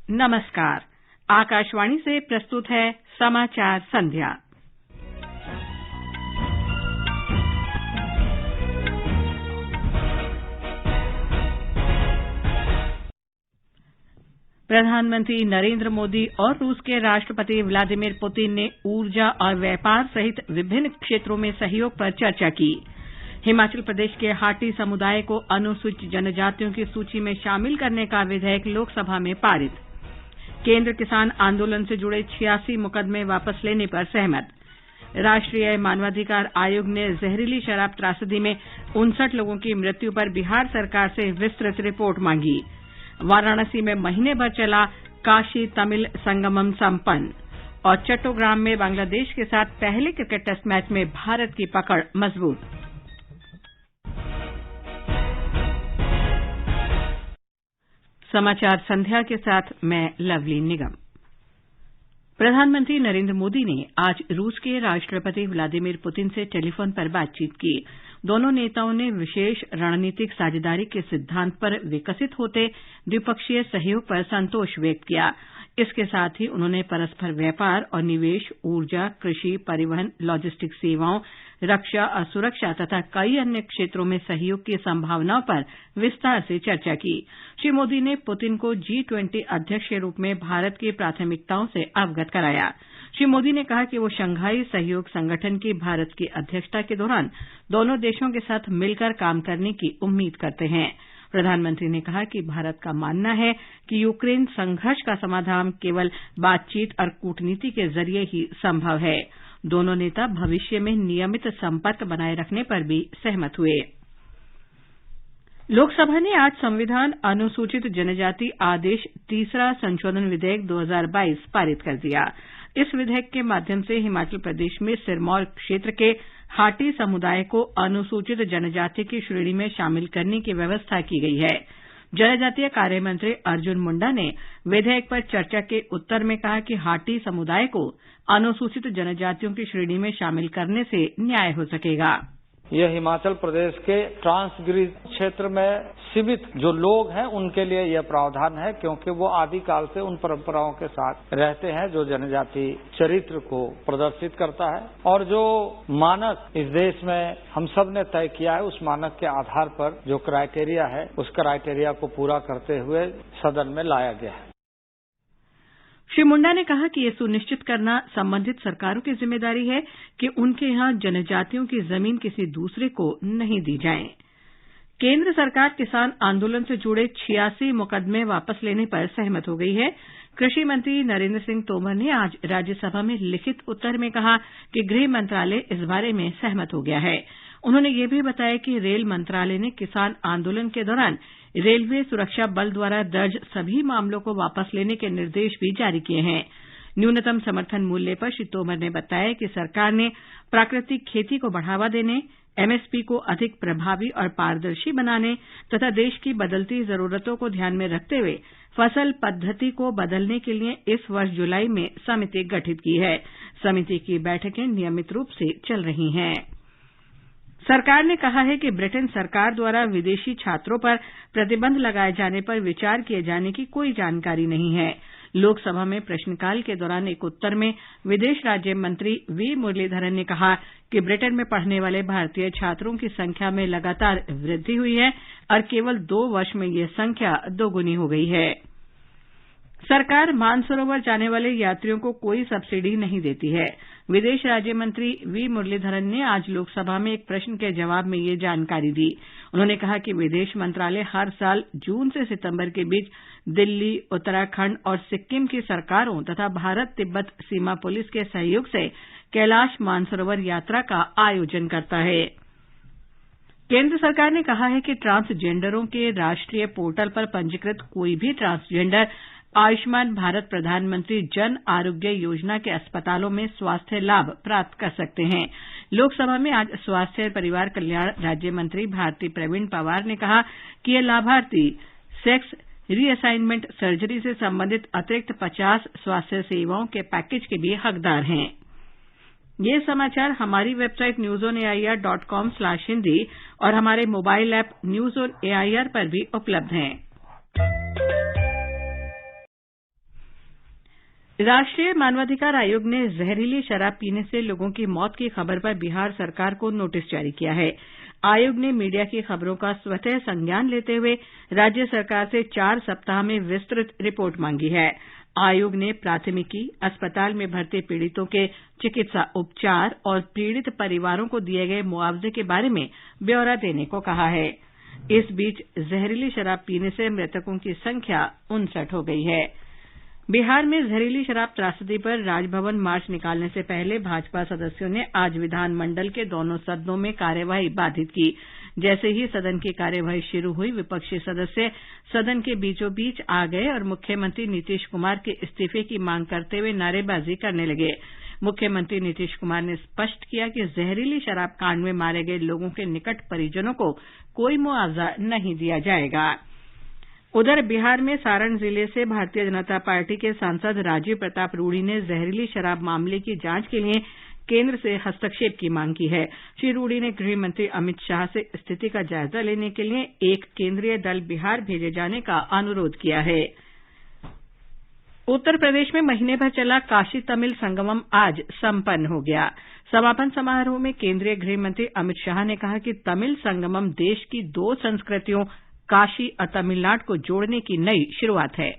नमस्कार। आकाशवाणी से प्रस्तुत है समाचार संध्या। प्रधानमंत्री नरेंद्र मोदी और रूस के राष्ट्रपति व्लादिमीर पुतिन ने ऊर्जा और व्यापार सहित विभिन्न क्षेत्रों में सहयोग पर चर्चा की। हिमाचल प्रदेश के हाटी समुदाय को अनुसूचित जनजातियों की सूची में शामिल करने का विधेयक लोकसभा में पारित। केंद्र किसान आंदोलन से जुड़े 86 मुकदमे वापस लेने पर सहमत। राष्ट्रीय मानवाधिकार आयोग ने जहरीली शराब त्रासदी में 59 लोगों की मृत्यु पर बिहार सरकार से विस्तृत रिपोर्ट मांगी। वाराणसी में महीने भर चला काशी तमिल संगमम संपन्न। और चट्टोग्राम में बांग्लादेश के साथ पहले क्रिकेट टेस्ट मैच में भारत की पकड़ मजबूत। समाचार संध्या के साथ मैं लवली निगम। प्रधानमंत्री नरेंद्र मोदी ने आज रूस के राष्ट्रपति व्लादिमीर पुतिन से टेलीफोन पर बातचीत की। दोनों नेताओं ने विशेष रणनीतिक साझेदारी के सिद्धांत पर विकसित होते द्विपक्षीय सहयोग पर संतोष व्यक्त किया। इसके साथ ही उन्होंने परस्पर व्यापार और निवेश, ऊर्जा, कृषि, परिवहन, लॉजिस्टिक सेवाओं, रक्षा और सुरक्षा तथा कई अन्य क्षेत्रों में सहयोग की संभावनाओं पर विस्तार से चर्चा की। श्री मोदी ने पुतिन को G20 अध्यक्ष के रूप में भारत की प्राथमिकताओं से अवगत कराया। श्री मोदी ने कहा कि वो शंघाई सहयोग संगठन की भारत की अध्यक्षता के दौरान दोनों देशों के साथ मिलकर काम करने की उम्मीद करते हैं। प्रधानमंत्री ने कहा कि भारत का मानना है कि यूक्रेन संघर्ष का समाधान केवल बातचीत और कूटनीति के जरिए ही संभव है। दोनों नेता भविष्य में नियमित संपर्क बनाए रखने पर भी सहमत हुए। लोकसभा ने आज संविधान अनुसूचित जनजाति आदेश तीसरा संशोधन विधेयक 2022 पारित कर दिया। इस विधेयक के माध्यम से हिमाचल प्रदेश में सिरमौर क्षेत्र के हाटी समुदाय को अनुसूचित जनजाति की श्रेणी में शामिल करने की व्यवस्था की गई है। जनजातीय कार्य मंत्री अर्जुन मुंडा ने विधेयक पर चर्चा के उत्तर में कहा कि हाटी समुदाय को अनुसूचित जनजातियों की श्रेणी में शामिल करने से न्याय हो सकेगा। यह हिमाचल प्रदेश के ट्रांसगिरी क्षेत्र में सीमित जो लोग हैं उनके लिए यह प्रावधान है, क्योंकि वो आदिकाल से उन परंपराओं के साथ रहते हैं जो जनजाति चरित्र को प्रदर्शित करता है। और जो मानक इस देश में हम सब ने तय किया है, उस मानक के आधार पर जो क्राइटेरिया है, उस क्राइटेरिया को पूरा करते हुए सदन में लाया गया है। श्री मुंडा ने कहा कि यह सुनिश्चित करना संबंधित सरकारों की जिम्मेदारी है कि उनके यहां जनजातियों की जमीन किसी दूसरे को नहीं दी जाए। केंद्र सरकार किसान आंदोलन से जुड़े 86 मुकदमे वापस लेने पर सहमत हो गई है। कृषि मंत्री नरेंद्र सिंह तोमर ने आज राज्यसभा में लिखित उत्तर में कहा कि गृह मंत्रालय इस बारे में सहमत हो गया है। उन्होंने यह भी बताया कि रेल मंत्रालय ने किसान आंदोलन के दौरान रेलवे सुरक्षा बल द्वारा दर्ज सभी मामलों को वापस लेने के निर्देश भी जारी किए हैं। न्यूनतम समर्थन मूल्य पर श्री तोमर ने बताया कि सरकार ने प्राकृतिक खेती को बढ़ावा देने, एमएसपी को अधिक प्रभावी और पारदर्शी बनाने तथा देश की बदलती जरूरतों को ध्यान में रखते हुए फसल पद्धति को बदलने के लिए इस वर्ष जुलाई में समिति गठित की है। समिति की बैठकें नियमित रूप से चल रही हैं। सरकार ने कहा है कि ब्रिटेन सरकार द्वारा विदेशी छात्रों पर प्रतिबंध लगाए जाने पर विचार किए जाने की कोई जानकारी नहीं है। लोकसभा में प्रश्नकाल के दौरान एक उत्तर में विदेश राज्य मंत्री वी मुरलीधरन ने कहा कि ब्रिटेन में पढ़ने वाले भारतीय छात्रों की संख्या में लगातार वृद्धि हुई है और केवल 2 वर्ष में यह संख्या दोगुनी हो गई है। सरकार मानसरोवर जाने वाले यात्रियों को कोई सब्सिडी नहीं देती है। विदेश राज्य मंत्री वी मुरलीधरन ने आज लोकसभा में एक प्रश्न के जवाब में ये जानकारी दी। उन्होंने कहा कि विदेश मंत्रालय हर साल जून से सितंबर के बीच दिल्ली, उत्तराखंड और सिक्किम की सरकारों तथा भारत तिब्बत सीमा पुलिस के सहयोग से कैलाश मानसरोवर यात्रा का आयोजन करता है। केंद्र सरकार ने कहा है कि ट्रांसजेंडरों के राष्ट्रीय पोर्टल पर पंजीकृत कोई भी ट्रांसजेंडर आयुष्मान भारत प्रधानमंत्री जन आरोग्य योजना के अस्पतालों में स्वास्थ्य लाभ प्राप्त कर सकते हैं। लोकसभा में आज स्वास्थ्य और परिवार कल्याण राज्य मंत्री भारती प्रवीण पवार ने कहा कि ये लाभार्थी सेक्स रीअसाइनमेंट सर्जरी से संबंधित अतिरिक्त 50 स्वास्थ्य सेवाओं के पैकेज के भी हकदार हैं। ये समाचार हमारी वेबसाइट newsonair.com/hindi और हमारे mobile app news on AIR पर भी उपलब्ध हैं। राष्ट्रीय मानवाधिकार आयोग ने जहरीली शराब पीने से लोगों की मौत की खबर पर बिहार सरकार को नोटिस जारी किया है। आयोग ने मीडिया की खबरों का स्वतः संज्ञान लेते हुए राज्य सरकार से 4 सप्ताह में विस्तृत रिपोर्ट मांगी है। आयोग ने प्राथमिकी, अस्पताल में भर्ती पीड़ितों के चिकित्सा उपचार और पीड़ित परिवारों को दिए गए मुआवजे के बारे में ब्यौरा देने को कहा है। इस बीच जहरीली शराब पीने से मृतकों की संख्या 59 हो गई है। बिहार में जहरीली शराब त्रासदी पर राजभवन मार्च निकालने से पहले भाजपा सदस्यों ने आज विधानमंडल के दोनों सदनों में कार्यवाही बाधित की। जैसे ही सदन की कार्यवाही शुरू हुई, विपक्षी सदस्य सदन के बीचों बीच आ गए और मुख्यमंत्री नीतीश कुमार के इस्तीफे की मांग करते हुए नारेबाजी करने लगे। मुख्यमंत्री नीतीश कुमार ने स्पष्ट किया कि जहरीली शराब कांड में मारे गए लोगों के निकट परिजनों को कोई मुआवजा नहीं दिया जाएगा। उधर बिहार में सारण जिले से भारतीय जनता पार्टी के सांसद राजीव प्रताप रूडी ने जहरीली शराब मामले की जांच के लिए केंद्र से हस्तक्षेप की मांग की है। श्री रूडी ने गृह मंत्री अमित शाह से स्थिति का जायजा लेने के लिए एक केंद्रीय दल बिहार भेजे जाने का अनुरोध किया है। उत्तर प्रदेश में महीने भर चला काशी तमिल संगमम आज संपन्न हो गया। समापन समारोह में केंद्रीय गृह मंत्री अमित शाह ने कहा कि तमिल संगमम देश की 2 संस्कृतियों काशी और तमिलनाडु को जोड़ने की नई शुरुआत है।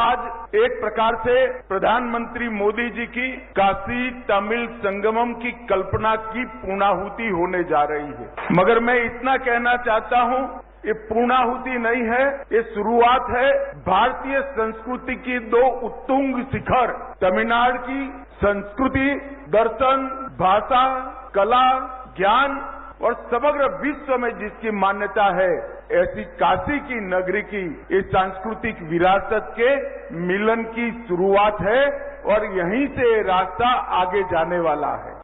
आज एक प्रकार से प्रधानमंत्री मोदी जी की काशी तमिल संगमम की कल्पना की पूर्णाहुति होने जा रही है। मगर मैं इतना कहना चाहता हूं, ये पूर्णाहुति नहीं है, ये शुरुआत है भारतीय संस्कृति की 2 उत्तुंग शिखर, तमिलनाडु की संस्कृति, दर्शन, भाषा, कला, ज्ञान और समग्र विश्व में जिसकी मान्यता है, ऐसी काशी की नगरी की इस सांस्कृतिक विरासत के मिलन की शुरुआत है और यहीं से रास्ता आगे जाने वाला है।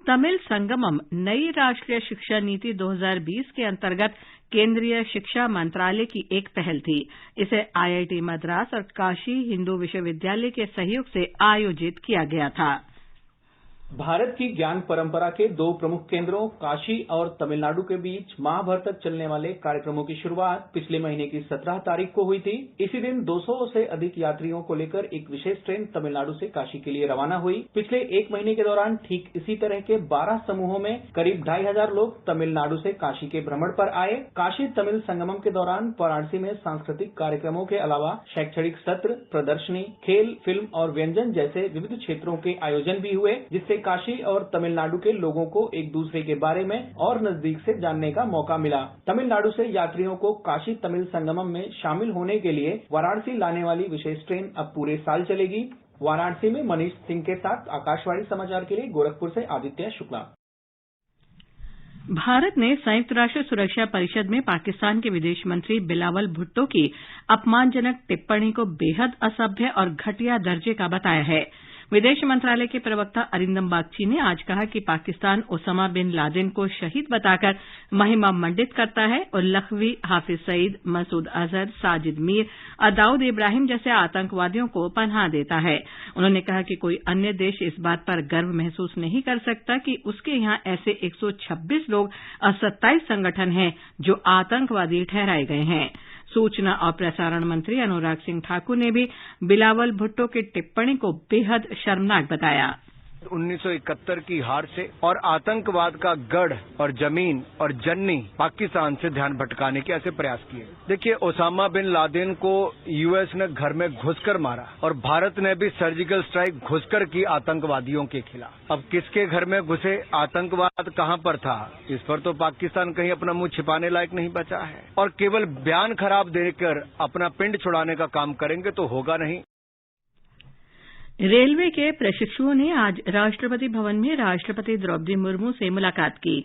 तमिल संगमम नई राष्ट्रीय शिक्षा नीति 2020 के अंतर्गत केंद्रीय शिक्षा मंत्रालय की एक पहल थी। इसे आईआईटी मद्रास और काशी हिंदू विश्वविद्यालय के सहयोग से आयोजित किया गया था। भारत की ज्ञान परंपरा के 2 प्रमुख केंद्रों काशी और तमिलनाडु के बीच माह भर तक चलने वाले कार्यक्रमों की शुरुआत पिछले महीने की 17 तारीख को हुई थी। इसी दिन 200 से अधिक यात्रियों को लेकर एक विशेष ट्रेन तमिलनाडु से काशी के लिए रवाना हुई। पिछले 1 महीने के दौरान ठीक इसी तरह के 12 समूहों में करीब 2500 लोग तमिलनाडु से काशी के भ्रमण पर आए। काशी तमिल संगमम के दौरान वाराणसी में सांस्कृतिक कार्यक्रमों के अलावा शैक्षणिक सत्र, प्रदर्शनी, खेल, फिल्म और व्यंजन जैसे विविध क्षेत्रों के आयोजन भी हुए, जिससे काशी और तमिलनाडु के लोगों को एक दूसरे के बारे में और नजदीक से जानने का मौका मिला। तमिलनाडु से यात्रियों को काशी तमिल संगमम में शामिल होने के लिए वाराणसी लाने वाली विशेष ट्रेन अब पूरे साल चलेगी। वाराणसी में मनीष सिंह के साथ आकाशवाणी समाचार के लिए गोरखपुर से आदित्य शुक्ला। भारत ने संयुक्त राष्ट्र सुरक्षा परिषद में पाकिस्तान के विदेश मंत्री बिलावल भुट्टो की अपमानजनक टिप्पणी को बेहद असभ्य और घटिया दर्जे का बताया है। विदेश मंत्रालय के प्रवक्ता अरिंदम बागची ने आज कहा कि पाकिस्तान ओसामा बिन लादेन को शहीद बताकर महिमा मंडित करता है और लखवी, हाफिज सईद, मसूद अजहर, साजिद मीर और दाऊद इब्राहिम जैसे आतंकवादियों को पनाह देता है। उन्होंने कहा कि कोई अन्य देश इस बात पर गर्व महसूस नहीं कर सकता कि उसके यहां ऐसे 126 लोग और 27 संगठन हैं जो आतंकवादी ठहराए गए हैं। सूचना और प्रसारण मंत्री अनुराग सिंह ठाकुर ने भी बिलावल भुट्टो की टिप्पणी को बेहद शर्मनाक बताया। 1971 की हार से और आतंकवाद का गढ़ और जमीन और जननी पाकिस्तान से ध्यान भटकाने के ऐसे प्रयास किए। देखिए, ओसामा बिन लादेन को यूएस ने घर में घुसकर मारा और भारत ने भी सर्जिकल स्ट्राइक घुसकर की आतंकवादियों के खिलाफ। अब किसके घर में घुसे, आतंकवाद कहां पर था, इस पर तो पाकिस्तान कहीं अपना मुंह छिपाने लायक नहीं बचा है। और केवल बयान खराब देकर अपना पिंड छुड़ाने का काम करेंगे तो होगा नहीं। रेलवे के प्रशिक्षुओं ने आज राष्ट्रपति भवन में राष्ट्रपति द्रौपदी मुर्मू से मुलाकात की।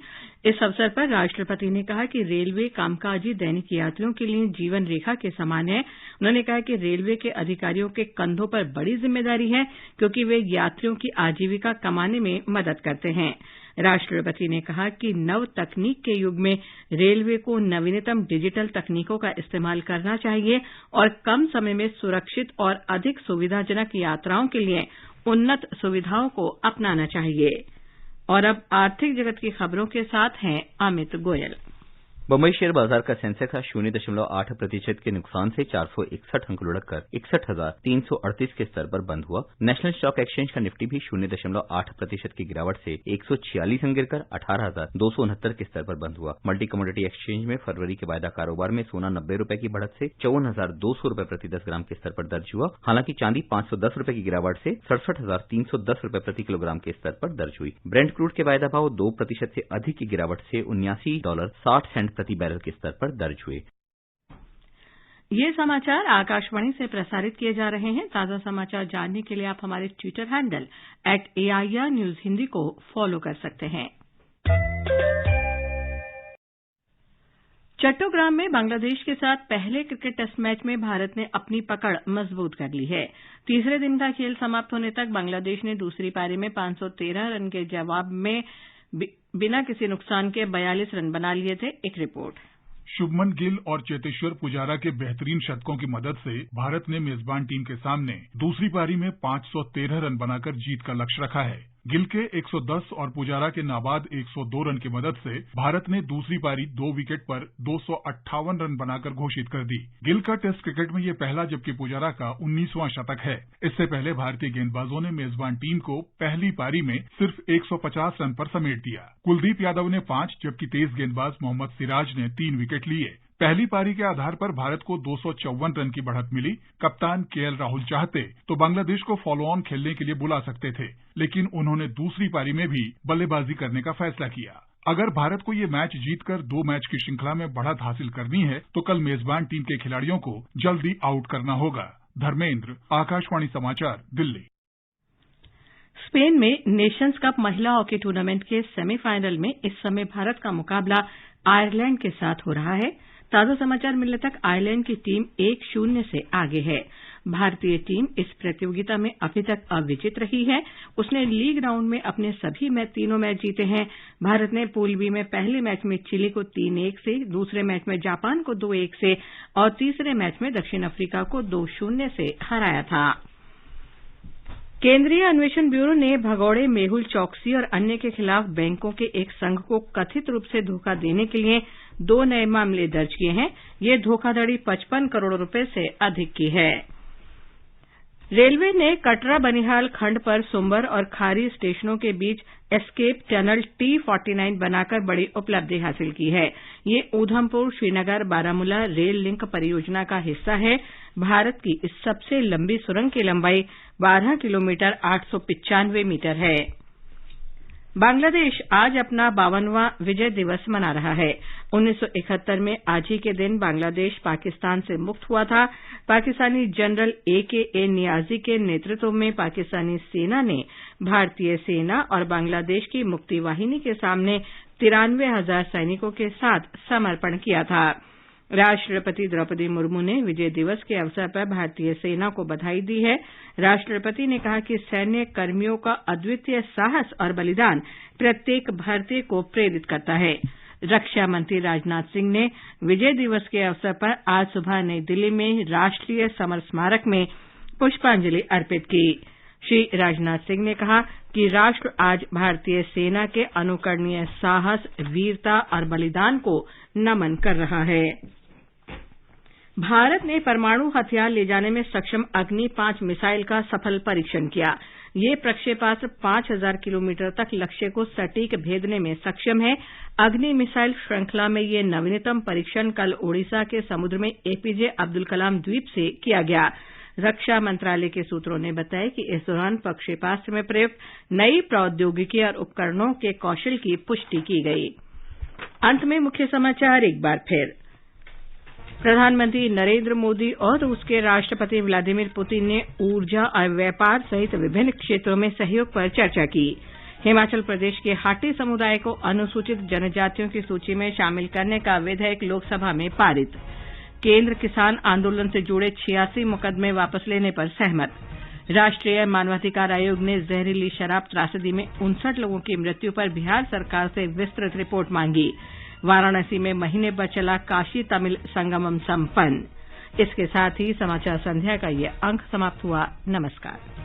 इस अवसर पर राष्ट्रपति ने कहा कि रेलवे कामकाजी दैनिक यात्रियों के लिए जीवन रेखा के समान है। उन्होंने कहा कि रेलवे के अधिकारियों के कंधों पर बड़ी जिम्मेदारी है क्योंकि वे यात्रियों की आजीविका कमाने में मदद करते हैं। राष्ट्रपति ने कहा कि नव तकनीक के युग में रेलवे को नवीनतम डिजिटल तकनीकों का इस्तेमाल करना चाहिए और कम समय में सुरक्षित और अधिक सुविधाजनक यात्राओं के लिए उन्नत सुविधाओं को अपनाना चाहिए। और अब आर्थिक जगत की खबरों के साथ हैं अमित गोयल। बम्बई शेयर बाजार का सेंसेक्स 0.8% के नुकसान से 461 अंक लुढ़ककर 61,338 के स्तर पर बंद हुआ। नेशनल स्टॉक एक्सचेंज का निफ्टी भी 0.8% की गिरावट से 146 अंक गिरकर 18,269 के स्तर पर बंद हुआ। मल्टी कमोडिटी एक्सचेंज में फरवरी के वायदा कारोबार में सोना 90 रुपए की बढ़त से 54,200 रुपए प्रति 10 ग्राम के स्तर पर दर्ज हुआ। हालांकि चांदी 510 रुपए की गिरावट से 67,310 रुपए प्रति किलोग्राम के स्तर पर दर्ज हुई। ब्रेंट क्रूड के वायदा भाव 2% से अधिक की गिरावट से $79.60 प्रति बैरल के स्तर पर दर्ज हुए। ये समाचार आकाशवाणी से प्रसारित किए जा रहे हैं। ताजा समाचार जानने के लिए आप हमारे Twitter handle @AIR News Hindi को फॉलो कर सकते हैं। चट्टोग्राम में बांग्लादेश के साथ पहले क्रिकेट टेस्ट मैच में भारत ने अपनी पकड़ मजबूत कर ली है। तीसरे दिन का खेल समाप्त होने तक बांग्लादेश ने दूसरी पारी में 513 रन के जवाब में बिना किसी नुकसान के 42 रन बना लिए थे। एक रिपोर्ट। शुभमन गिल और चेतेश्वर पुजारा के बेहतरीन शतकों की मदद से भारत ने मेजबान टीम के सामने दूसरी पारी में 513 रन बनाकर जीत का लक्ष्य रखा है। गिल के 110 और पुजारा के नाबाद 102 रन की मदद से भारत ने दूसरी पारी 2 विकेट पर 258 रन बनाकर घोषित कर दी। गिल का टेस्ट क्रिकेट में ये पहला जबकि पुजारा का 19वां शतक है। इससे पहले भारतीय गेंदबाजों ने मेजबान टीम को पहली पारी में सिर्फ 150 रन पर समेट दिया। कुलदीप यादव ने 5 जबकि तेज गेंदबाज मोहम्मद सिराज ने 3 विकेट लिए। पहली पारी के आधार पर भारत को 254 रन की बढ़त मिली। कप्तान केएल राहुल चाहते तो बांग्लादेश को फॉलो ऑन खेलने के लिए बुला सकते थे, लेकिन उन्होंने दूसरी पारी में भी बल्लेबाजी करने का फैसला किया। अगर भारत को ये मैच जीतकर 2 मैच की श्रृंखला में बढ़त हासिल करनी है तो कल मेजबान टीम के खिलाड़ियों को जल्दी आउट करना होगा। धर्मेंद्र, आकाशवाणी समाचार, दिल्ली। स्पेन में नेशंस कप महिला हॉकी टूर्नामेंट के सेमीफाइनल में इस समय भारत का मुकाबला आयरलैंड के साथ हो रहा है। ताजा समाचार मिलने तक आयरलैंड की टीम 1-0 से आगे है। भारतीय टीम इस प्रतियोगिता में अभी तक अविजित रही है। उसने लीग राउंड में अपने सभी तीनों मैच जीते हैं। भारत ने पूल बी में पहले मैच में चिली को 3-1 से, दूसरे मैच में जापान को 2-1 से और तीसरे मैच में दक्षिण अफ्रीका को 2-0 से हराया था। केंद्रीय अन्वेषण ब्यूरो ने भगौड़े मेहुल चौकसी और अन्य के खिलाफ बैंकों के एक संघ को कथित रूप से धोखा देने के लिए 2 नए मामले दर्ज किए हैं। ये धोखाधड़ी 55 करोड़ रुपए से अधिक की है। रेलवे ने कटरा बनिहाल खंड पर सुंबर और खारी स्टेशनों के बीच एस्केप टनल T49 बनाकर बड़ी उपलब्धि हासिल की है। ये उधमपुर श्रीनगर बारामूला रेल लिंक परियोजना का हिस्सा है। भारत की इस सबसे लंबी सुरंग की लंबाई 12 किलोमीटर 895 मीटर है। बांग्लादेश आज अपना 52वां विजय दिवस मना रहा है। 1971 में आज ही के दिन बांग्लादेश पाकिस्तान से मुक्त हुआ था। पाकिस्तानी जनरल AKA नियाजी के नेतृत्व में पाकिस्तानी सेना ने भारतीय सेना और बांग्लादेश की मुक्ति वाहिनी के सामने 93,000 सैनिकों के साथ समर्पण किया था। राष्ट्रपति द्रौपदी मुर्मू ने विजय दिवस के अवसर पर भारतीय सेना को बधाई दी है। राष्ट्रपति ने कहा कि सैन्य कर्मियों का अद्वितीय साहस और बलिदान प्रत्येक भारतीय को प्रेरित करता है। रक्षा मंत्री राजनाथ सिंह ने विजय दिवस के अवसर पर आज सुबह नई दिल्ली में राष्ट्रीय समर स्मारक में पुष्पांजलि अर्पित की। श्री राजनाथ सिंह ने कहा कि राष्ट्र आज भारतीय सेना के अनुकरणीय साहस, वीरता और बलिदान को नमन कर रहा है। भारत ने परमाणु हथियार ले जाने में सक्षम अग्नि 5 मिसाइल का सफल परीक्षण किया। ये प्रक्षेपास्त्र 5000 किलोमीटर तक लक्ष्य को सटीक भेदने में सक्षम है। अग्नि मिसाइल श्रृंखला में ये नवीनतम परीक्षण कल ओडिशा के समुद्र में APJ अब्दुल कलाम द्वीप से किया गया। रक्षा मंत्रालय के सूत्रों ने बताया कि इस दौरान प्रक्षेपास्त्र में प्रयुक्त नई प्रौद्योगिकी और उपकरणों के कौशल की पुष्टि की गई। अंत में मुख्य समाचार एक बार फिर। प्रधानमंत्री नरेंद्र मोदी और रूस के राष्ट्रपति व्लादिमीर पुतिन ने ऊर्जा और व्यापार सहित विभिन्न क्षेत्रों में सहयोग पर चर्चा की। हिमाचल प्रदेश के हाटी समुदाय को अनुसूचित जनजातियों की सूची में शामिल करने का विधेयक लोकसभा में पारित। केंद्र किसान आंदोलन से जुड़े 86 मुकदमे वापस लेने पर सहमत। राष्ट्रीय मानवाधिकार आयोग ने जहरीली शराब त्रासदी में 59 लोगों की मृत्यु पर बिहार सरकार से विस्तृत रिपोर्ट मांगी। वाराणसी में महीने भर चला काशी तमिल संगमम संपन्न। इसके साथ ही समाचार संध्या का ये अंक समाप्त हुआ। नमस्कार।